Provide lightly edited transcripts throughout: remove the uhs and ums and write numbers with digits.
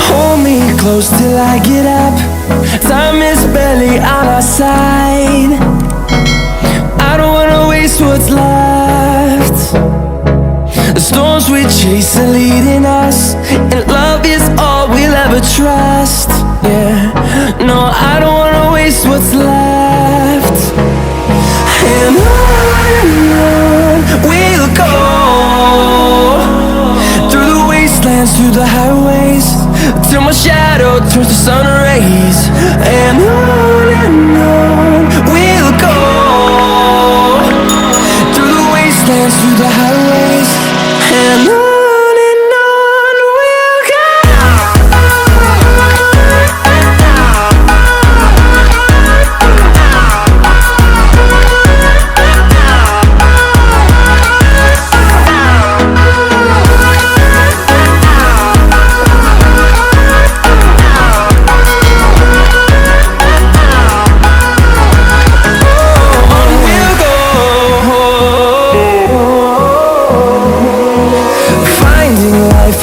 Hold me close till I get up. Time is barely on our side. I don't wanna waste what's left. The storms we chase are leading us, and love is all we'll ever trust. Yeah, no, I don't wanna waste what's left. And on we'll go, through the wastelands, through the highways, till my shadow turns to sun rays. And on we'll go, through the wastelands, through the highways, and on we'll go.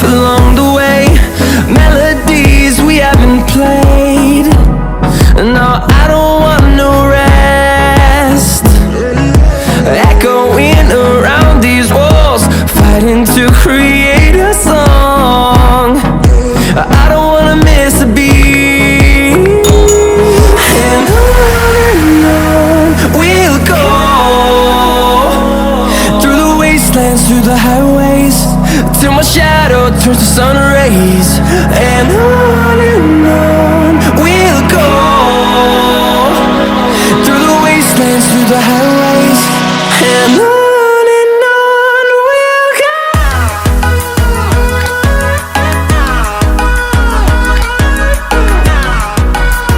Along the way, melodies we haven't played. No, I don't want no rest. Echoing around these walls, fighting to create a song. I don't wanna miss a beat. And on we'll go, through the wastelands, through the highways, till my shadow turns to sun rays. And on